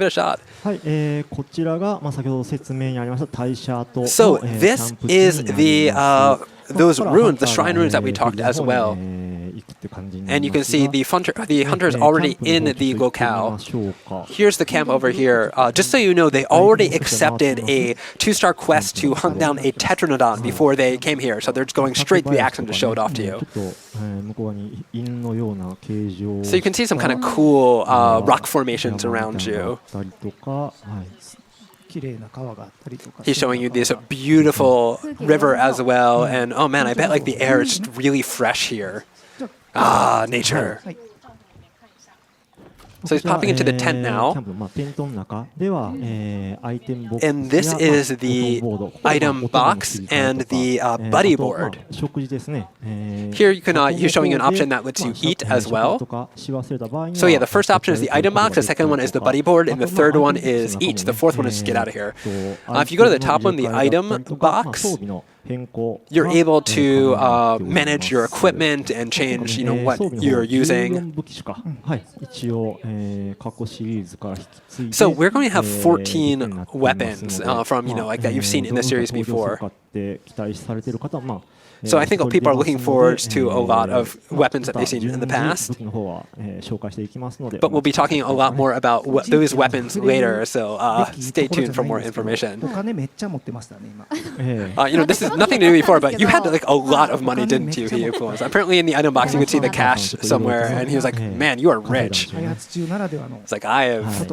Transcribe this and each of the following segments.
it a shot. はい、こちらが、先ほど説明にありました大シャートの、 So キャ this ンプ地 is にな the ります。 those ここから runes, the ハンター shrine が runes that we talked ビル as の方 well. に行くって感じにな And り you ま can す see が、 the hunter is キャ already ンプの in 方ちょっと the 行ってみ locale. ましょうか。 Here's the camp over here. Just so you know, they already accepted a 2-star quest to hunt down a Tetranodon before they came here. So they're just going straight to the action to show it off to ちょ you. っと、向こう側に犬のような形状 So you can see some kind of cool rock formations around you. あったりとか、はい。 He's showing you this beautiful river as well. And oh man, I bet like the air is just really fresh here. Ah, nature. So he's popping into the tent now. キャンプのテントの中では、アイテムボックス And this is the item box and the buddy board. 食事ですね。 Here you can he's showing you an option that lets you eat as well. So yeah, the first option is the item box, the second one is the buddy board, and the third one is eat. The fourth one is just get out of here. If you go to the top one, the item box, you're able to manage your equipment and change, you know, what you're using. So we're going to have 14 weapons from, you know, like that you've seen in the series before. So I think people are looking forward to a lot of weapons that they've seen in the past. But we'll be talking a lot more about those weapons later, so stay tuned for more information. You know, this is nothing to do before, but you had like a lot of money, didn't you? Apparently in the item box you could see the cash somewhere, and he was like, man, you are rich. It's like, I have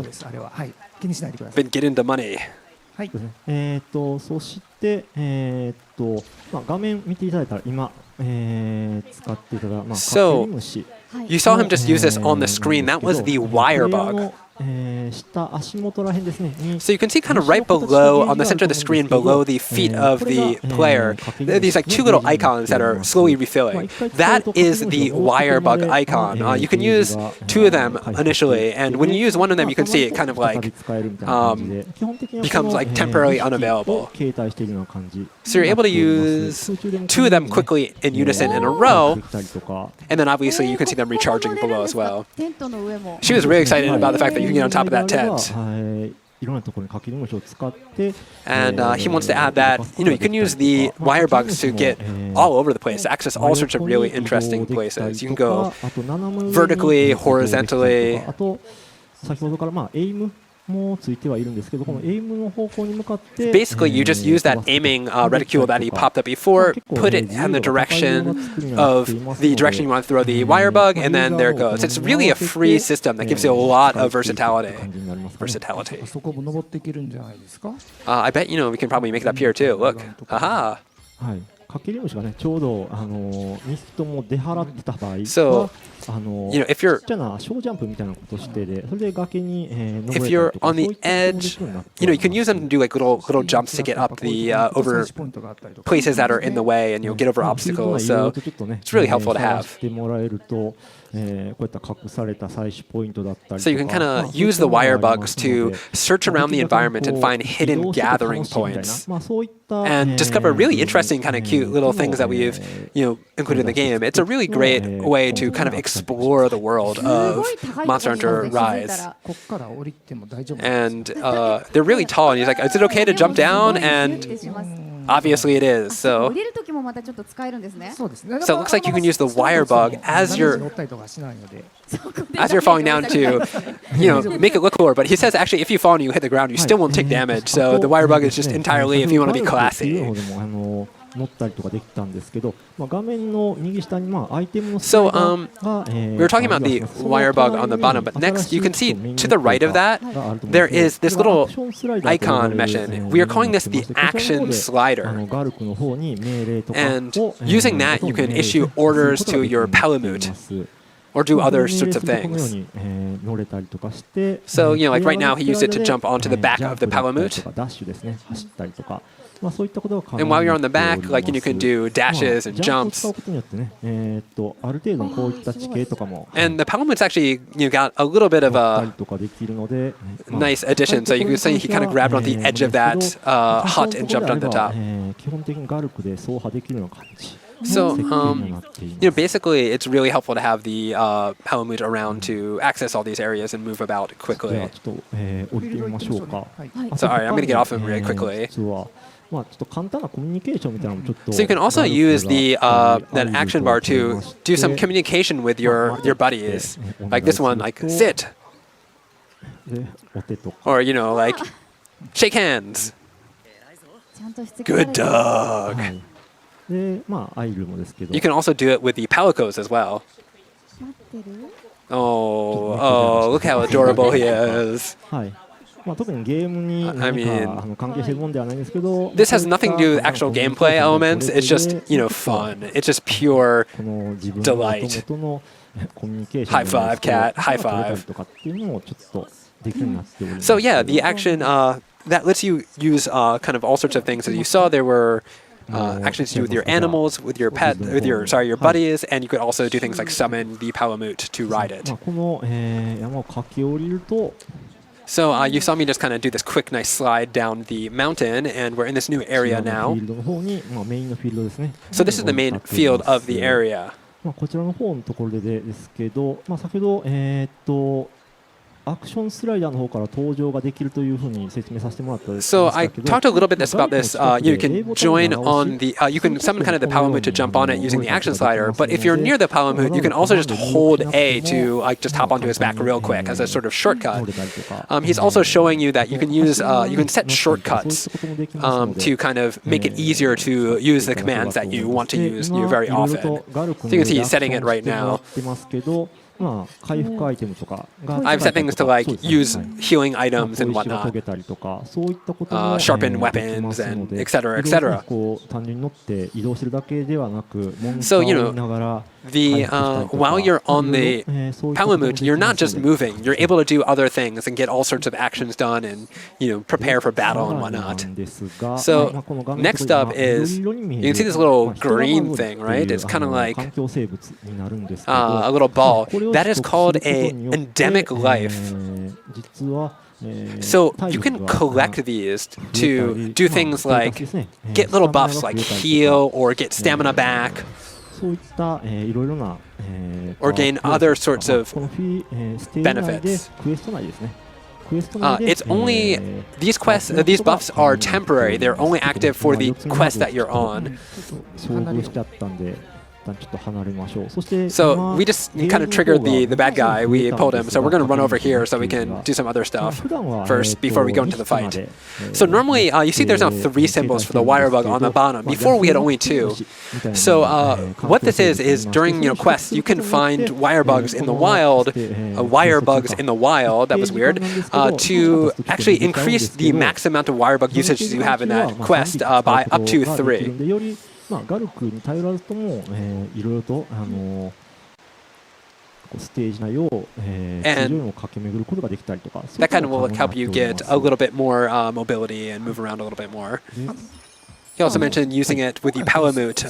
been getting the money. そして、画面見ていただいたら今、使っていただいた、So you saw him just use this on the screen. That was the wire bug. So you can see kind of right below, on the center of the screen, below the feet of the player, there are these like two little icons that are slowly refilling. That is the wire bug icon. You can use two of them initially, and when you use one of them, you can see it kind of like becomes like temporarily unavailable. So you're able to use two of them quickly in unison in a row, and then obviously you can see them recharging below as well. She was really excited about the fact that you can get on top of that tent. And he wants to add that, you know, you can use the wire bugs to get all over the place, access all sorts of really interesting places. You can go vertically, horizontally. Basically, you just use that aiming reticule that he popped up before, put it in the direction of the direction you want to throw the wire bug, and then there it goes. It's really a free system that gives you a lot of versatility. I bet, you know, we can probably make it up here too. Look. Aha. So, you know, if you're on the edge, you know, you can use them to do like little jumps to get up the over places that are in the way, and you'll get over obstacles. So it's really helpful to have. So you can kind of use the wire bugs to search around the environment and find hidden gathering points and discover really interesting kind of cute little things that we've, you know, included in the game. It's a really great way to kind of explore the world of Monster Hunter Rise. And they're really tall, and he's like, is it okay to jump down? And obviously it is. So it looks like you can use the wire bug as you're falling down to, you know, make it look cooler. But he says actually if you fall and you hit the ground, you still won't take damage. So the wire bug is just entirely if you want to be classy. So we were talking about the wire bug on the bottom, but next you can see to the right of that there is this little icon mentioned. We are calling this the action slider, and using that you can issue orders to your Palamute or do other sorts of things. So, you know, like right now he used it to jump onto the back of the Palamute. And while you're on the back, like, you can do dashes and jumps. And the Palamute's actually, you know, got a little bit of a nice addition. So you can see he kind of grabbed on the edge of that hut and jumped on the top. So, 設計になっています。basically, it's really helpful to have the Palamute around to access all these areas and move about で quickly. はちょっと、降りてみましょうか。So, alright, I'm gonna get off him really quickly. 実はまあちょっと簡単なコミュニケーションみたいなのもちょっと。So you can also use the that action bar to do some communication with your buddies. Like this one, like sit, でお手とか。 or like shake hands. ちゃんとしつけられ Good てる dog. はいでまあアイルもですけど。 You can also do it with the palicos as well. 待ってる Oh, look how adorable he is. はい。まあ特にゲームに I 何 mean- か関係しているものではないんですけど。 This has nothing to do with actual gameplay elements. It's just, fun. It's just pure この自分 delight. の元々のコミュニケーション High five, cat. High 取れたり five. とかっていうのもちょっとできるようになっております。 So yeah, the action that lets you use kind of all sorts of things. As you saw, there were actions to do with your animals, with your pet, with your buddies, and you could also do things like summon the Palamute to ride ま it. あこの、山を駆け下りると So you saw me just kind of do this quick, nice slide down the mountain, and we're in this new こ area ちら now. のフィールドの方に、まあ、メインのフィールドですね。 So this is the main field of the area. まあこちらの方のところですけど、まあ、先ほど、アクションスライダーの方から登場ができるというふうに説明させてもらったんですけど、 So I talked a little bit about this. You can join on the, you can summon kind of the Palamute to jump on it using the action slider. But if you're near the Palamute, you can also just hold A to like just hop onto his back real quick as a sort of shortcut. He's also showing you that you can use, you can set shortcuts to kind of make it easier to use the commands that you want to use very often. So you can see he's setting it right now. まあ回復アイテムとかが I've set things to like use healing items and まあ小石が研 whatnot. げたりとかそういったことも Sharpen できます weapons の and で etc. いろいろ etc. こう単純に乗って移動してるだけではなくモンスタ So ー you を know 見ながら the while you're on the Palamute, you're not just moving. You're able to do other things and get all sorts of actions done and prepare for battle and whatnot. So next up is you can see this little green thing, right? It's kind of like a little ball. That is called a endemic life. So you can collect these to do things like get little buffs like heal or get stamina back. そういったいろいろな Or gain other sorts of このステージ内で benefits. クエスト内ですね。クエスト内で It's only these quests, these buffs are temporary. They're only active for the quest that you're on. 遭遇しちゃったんで一旦ちょっと離れましょう。そして So we just kind of triggered the bad guy. We pulled him. So we're going to run over here so we can do some other stuff first before we go into the fight. So normally you see there's now 3 symbols for the wire bug on the bottom. Before we had only 2. So what this is during quests you can find wire bugs in the wild, that was weird, to actually increase the max amount of wire bug usage you have in that quest by up to 3. まあガルクに頼らずともいろいろとステージ内を通常にも駆け巡ることができたりとか。That kind of will help you get a little bit more mobility and move around a little bit more. He also mentioned using it with the Palamute,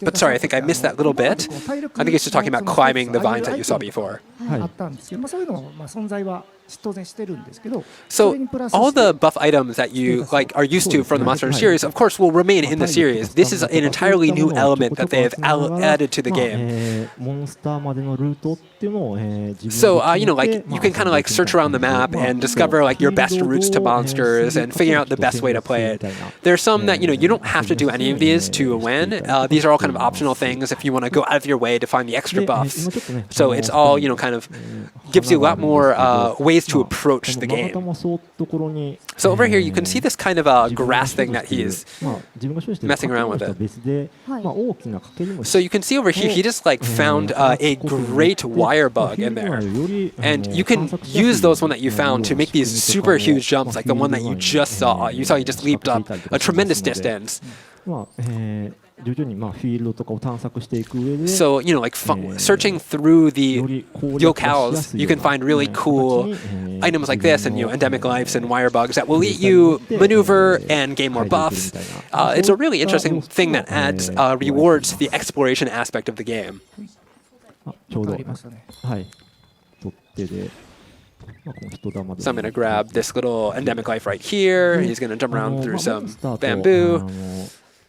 but sorry, I think I missed that little bit. I think he's just talking about climbing the vines that you saw before. あったんですけど、そういうの存在は当然してるんですけど、 So all the buff items that you are used to from the Monster Hunter series, of course, will remain in the series. This is an entirely new element that they have added to the game. モンスターまでのルートっていうのを自分で So like you can kind of like search around the map and discover like your best routes to monsters and figure out the best way to play it. There's some that you don't have to do any of these to win. These are all kind of optional things if you want to go out of your way to find the extra buffs. So it's all kind of gives you a lot more ways to approach the game. So over here you can see this kind of grass thing that he's messing around with it. So you can see over here he just like found a great wire bug in there, and you can use those one that you found to make these super huge jumps like the one that you just saw. You saw he just leaped up a tremendous distance. So like searching through the locales, you can find really cool items like this and endemic lives and wire bugs that will let you maneuver and gain more buffs. It's a really interesting thing that adds rewards the exploration aspect of the game. ちょうどありましたね。はい取っ手で So I'm going to grab this little endemic life right here. He's going to jump around through some bamboo.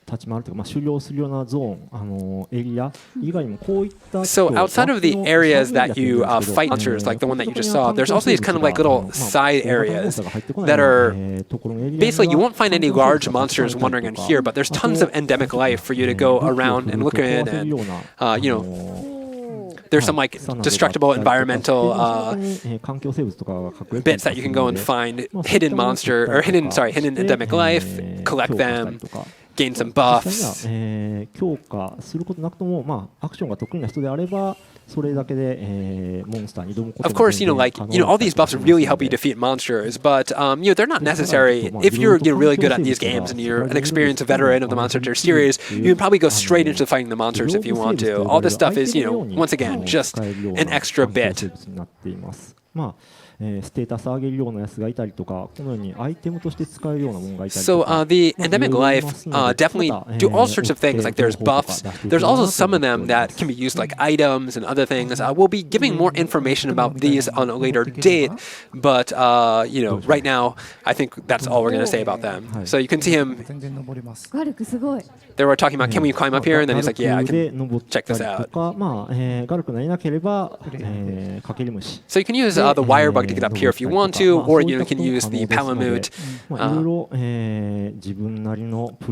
立ち回るというか、狩猟するようなゾーン、エリア以外にもこういった So outside of the areas that you fight monsters, like the one that you just saw, there's also these kind of like little side areas that are basically you won't find any large monsters wandering in here, but there's tons of endemic life for you to go around and look in, and you know, there's some like destructible environmental bits that you can go and find hidden hidden endemic life, collect them, gain some buffs. 強化することなくとも、まあアクションが得意な人であれば、それだけでモンスターに挑むことが Of course, you know, like, you know, all these buffs really help you defeat monsters, but, you know, they're not necessary. If you're really good at these games and you're an experienced veteran of the Monster Hunter series, you can probably go straight into fighting the monsters if you want to. All this stuff is, you know, once again, just an extra bit. まあステータス上げるようなやつがいたりとか、このようにアイテムとして使えるようなものがいたりとか。 So the endemic life definitely do all sorts of things. Like there's buffs. There's also some of them that can be used like items and other things. We'll be giving more information about these on a later date, but you know, right now I think that's all we're going to say about them. So you can see him. 全然登れます。ガルクすごい。 They were talking about, can we climb up here? And then he's like, yeah, I can check this out. まあガルクがいなければかけり虫。 So you can use the wire bug to get up here if you want to, or you can use the palamute.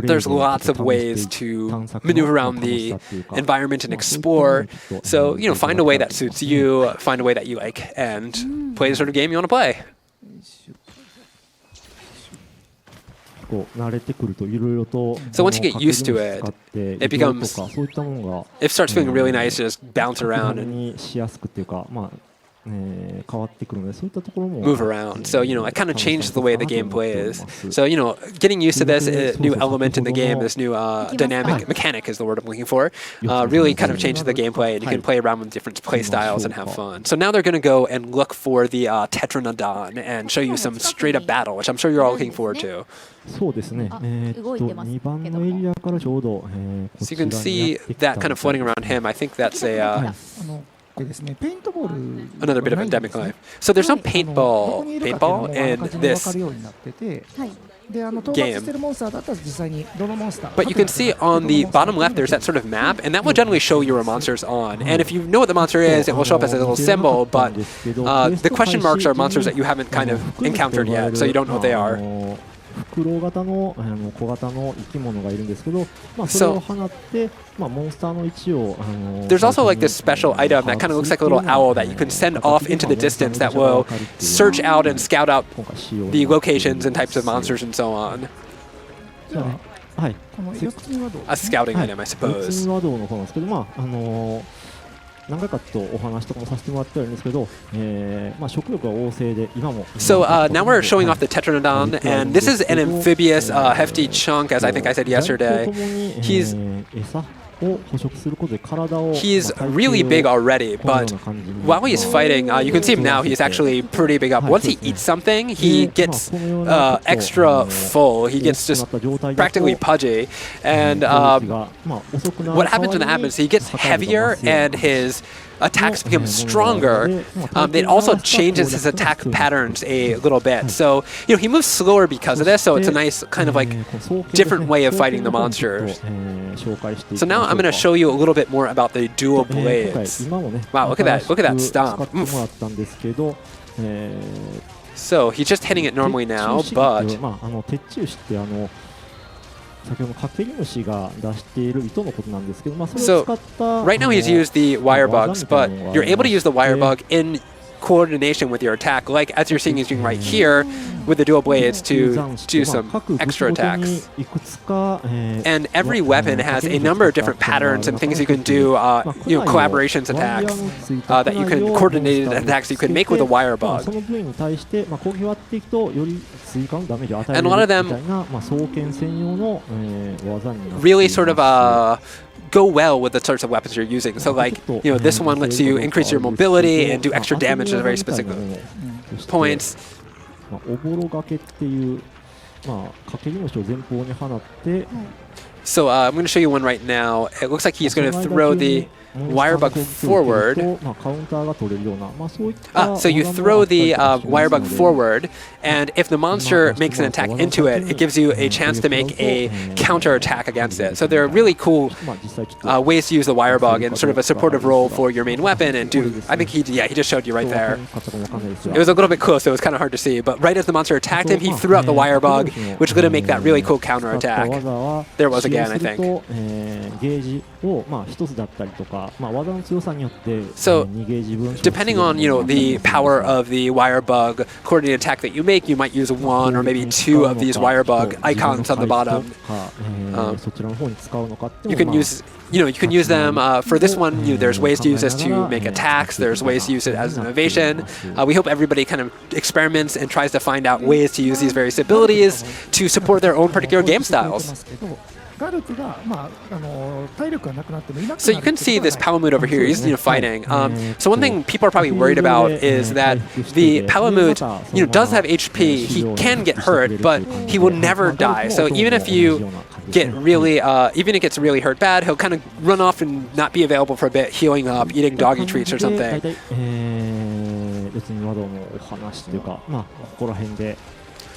There's lots of ways to maneuver around the environment and explore. So, you know, find a way that suits you, find a way that you like, and play the sort of game you want to play. こう慣れてくるといろいろと So once you get used to it, it becomes, そういったものが it starts feeling really nice to just bounce around and にしやすくっていうか、まあ変わってくるので、そういったところも move around. So, you know, it kind of changes the way the gameplay is. So, you know, getting used to this new element in the game, this new dynamic mechanic is the word I'm looking for, really kind of changes the gameplay, and you can play around with different play styles and have fun. So now they're going to go and look for the Tetranodon and show you some straight up battle, which I'm sure you're all looking forward to. そうですね。2番のエリアからちょうどこ So ち you ら can に see やってきた that kind of floating around him. I think that's a これですね、ペイントボール another bit of endemic life. So there's no paintball in this ようになってて、はい。で討伐してるモンスターだったら実際にどのモンスター But you can see on the bottom left there's that sort of map, and that will generally show you where monsters on. And if you know what the monster is, it will show up as a little symbol, but the question marks are monsters that you haven't kind of encountered yet, so you don't know what they are. 袋型の小型の生き物がいるんですけど、まあそれを放って、まあモンスターの位置を There's also like this special item that kind of looks like a little owl that you can send off into the distance that will search out and scout out the locations and types of monsters and so on. はい。この四つにはどう A scouting item, I 四つ suppose. はどうの方なんですけど、まあ何回かとお話とかもさせてもらってるんですけど、まあ食欲が旺盛で今も。So now we're showing off the Tetranodon, and this is an amphibious, hefty chunk, as I think I said yesterday. He's really big already, but while he's fighting, you can see him now, he's actually pretty big up. Once he eats something, he gets extra full. He gets just practically pudgy. And what happens when that happens, he gets heavier and his attacks become stronger. It also changes his attack patterns a little bit. So, you know, he moves slower because of this, so it's a nice kind of like different way of fighting the monsters. So now I'm going to show you a little bit more about the dual blades. Wow, look at that stomp. Oof. So he's just hitting it normally now, but 先ほどかけり虫が出している糸のことなんですけど、まあそれを使った right now he's used the wire bugs, but you're able to use the wire bug in coordination with your attack, like as you're seeing he's doing right here with the dual blades to do some extra attacks. And every weapon has a number of different patterns and things you can do, you know, collaborations attacks that you can coordinated attacks you can make with a wire bug. And a lot of them really sort of go well with the sorts of weapons you're using. So like, you know, this one lets you increase your mobility and do extra damage to very specific points. So I'm going to show you one right now. It looks like he's going to throw the wire bug forward. So you throw the wire bug forward, and if the monster makes an attack into it, it gives you a chance to make a counter attack against it. So there are really cool ways to use the wire bug in sort of a supportive role for your main weapon and do. I think he just showed you right there. It was a little bit close, so it was kind of hard to see. But right as the monster attacked him, he threw out the wire bug, which was going to make that really cool counter attack. There it was again, I think. So, depending on the power of the wire bug coordinated attack that you make, you might use one or maybe two of these wire bug icons on the bottom. You can use them for this one. There's ways to use this to make attacks. There's ways to use it as an innovation. We hope everybody kind of experiments and tries to find out ways to use these various abilities to support their own particular game styles. So you can see this Palamute over here. He's fighting. So one thing people are probably worried about is that the Palamute does have HP. He can get hurt, but he will never die. So even if you get really, even if it gets really hurt bad, he'll kind of run off and not be available for a bit, healing up, eating doggy treats or something.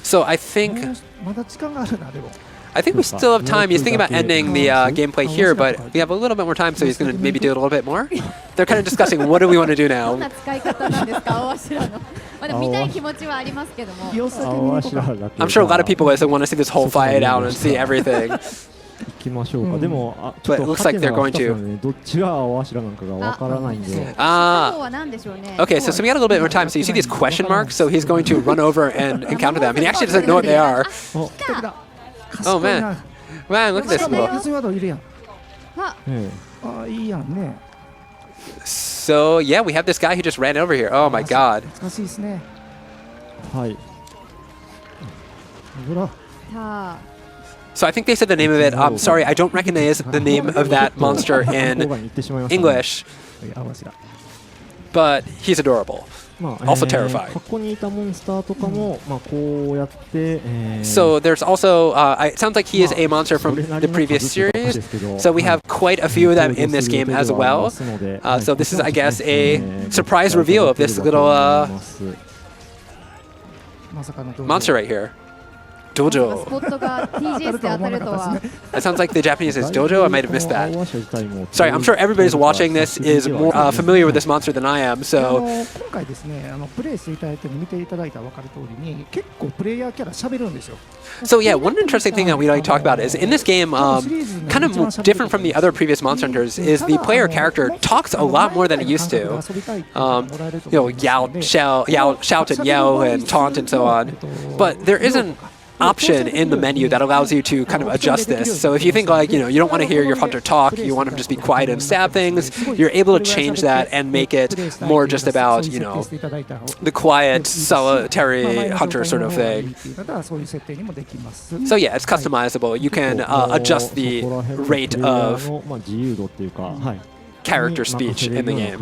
So I think we still have time. He's thinking about ending the gameplay here, but we have a little bit more time, so he's going to maybe do it a little bit more. They're kind of discussing what do we want to do now. I'm sure a lot of people want to see this whole fight out and see everything. But it looks like they're going to. Okay, so we got a little bit more time. So you see these question marks, so he's going to run over and encounter them. And he actually doesn't know what they are. Oh man, look at this little. So yeah, we have this guy who just ran over here. Oh my god. So I think they said the name of it. Sorry, I don't recognize the name of that monster in English, but he's adorable. Also terrifying. So there's also, it sounds like he is a monster from the previous series. So we have quite a few of them in this game as well. So this is, I guess, a surprise reveal of this little monster right here. Dojo. That sounds like the Japanese is Dojo. I might have missed that. Sorry, I'm sure everybody's watching this is more familiar with this monster than I am. So yeah, one interesting thing that we like to talk about is in this game, kind of different from the other previous Monster Hunters, is the player character talks a lot more than he used to. Shout and yell and taunt and so on. But there isn't option in the menu that allows you to kind of adjust this. So if you think like, you don't want to hear your hunter talk, you want him to just be quiet and stab things, you're able to change that and make it more just about, the quiet, solitary hunter sort of thing. So yeah, it's customizable. You can adjust the rate of character speech in the game.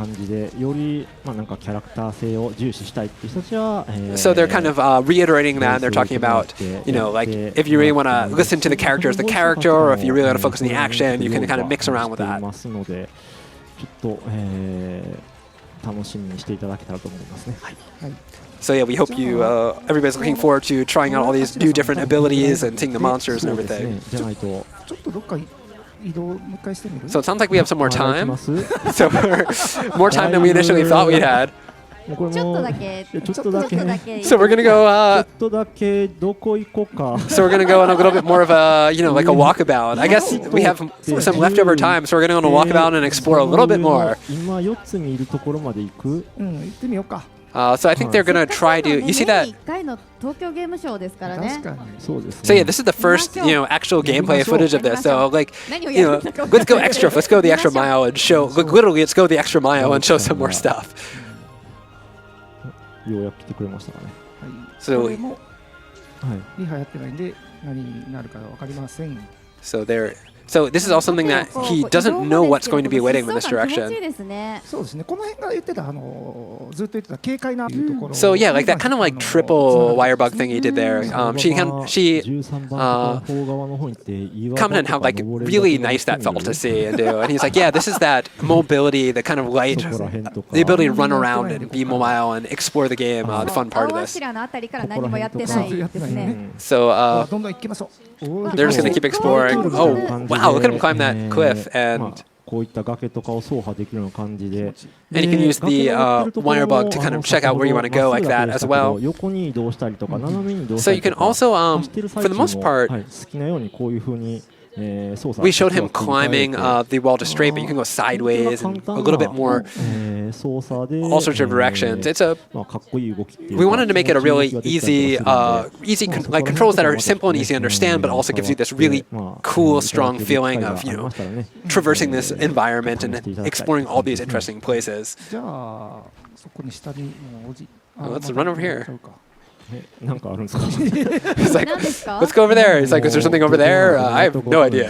So they're kind of reiterating that, and they're talking about, like if you really want to listen to the character as the character, or if you really want to focus on the action, you can kind of mix around with that. So yeah, we hope everybody's looking forward to trying out all these new different abilities and seeing the monsters and everything. So it sounds like we have some more time. So more time than we initially thought we'd had. So we're gonna go. So we're gonna go on a little bit more of a, like a walkabout. I guess we have some leftover time, so we're gonna go on a walkabout and explore a little bit more. So I think they're gonna try to. You see that? So yeah, this is the first actual gameplay footage of this. So like let's go extra. Let's go the extra mile and show. Literally, let's go the extra mile and show some more stuff. So they're So this is also something that he doesn't know what's going to be waiting in this 気持ちいい direction. ですね。そうですね。この辺が言ってたずっと言ってた軽快なというところ。 So yeah, like that kind of like triple wire bug thing he did there. She commented on how like really nice that felt to see and do. And he's like, yeah, this is that mobility, the kind of light, the ability to run around and be mobile and explore the game, the fun part of 青 this. 柱のあたりから何もやってないですね。 So どんどん行きましょう。 they're just gonna keep exploring. Oh wow, look at him climb that cliff, and こういった崖とかを走破できるような感じで、 and you can use the wire bug to kind of check out where you want to go like that as well. 横に移動したりとか斜めに移動し So た you りと can か、 also, 走ってる最 for the 中 most も part, はい、好きなようにこういう風に操作 we showed him climbing the wall to straight, but you can go sideways and a little bit more, 操作で all sorts of directions. It's a まあかっこいい動きっていうか we wanted to make it a really easy, like controls that are simple and easy to understand, but also gives you this really cool, strong feeling of traversing this environment and exploring all these interesting places. じゃあそこに下にもうおじ。 Let's run over here. なんかあるんですか He's like, 何ですか？ let's go over there. He's like, is there something over there? I have no idea.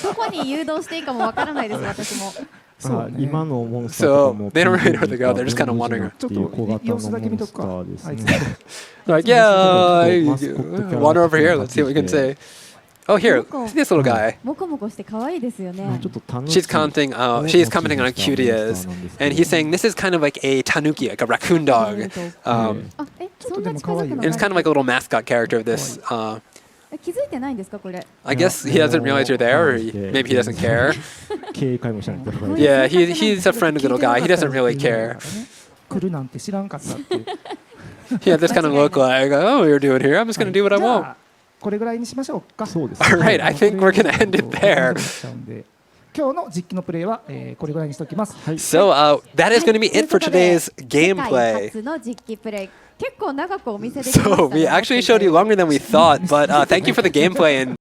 どこに誘導していいかもわからないです私も。今のモンスターとかも So they don't really know where to go. They're just kind of wandering around. っていう小型のモンスターですね Like, yeah, wander over here. Let's see what we can say. Oh, here, see this little guy. モコモコして可愛いですよね。ちょっと楽しい She's commenting on how cute he is, and he's saying this is kind of like a tanuki, like a raccoon dog. あ、そんな近づくの And it's kind of like a little mascot character of this. 気づいてないんですかこれ？ I guess he doesn't realize you're there, or maybe he doesn't care. 警戒もしないと Yeah, he's a friendly little guy. He doesn't really care. 来るなんて知らんかったっていう。 He had this kind of look like, oh, you're doing here. I'm just gonna do what I じゃ want. あこれぐらいにしましょうか。そうです All right, I think we're gonna end it there. 今日の実機のプレイはこれぐらいにしておきます。 So that is going to be it for today's 世界 gameplay. 初の実機プレイ。結構長くお見せできました So we ね。actually showed you longer than we thought, but thank you for the gameplay and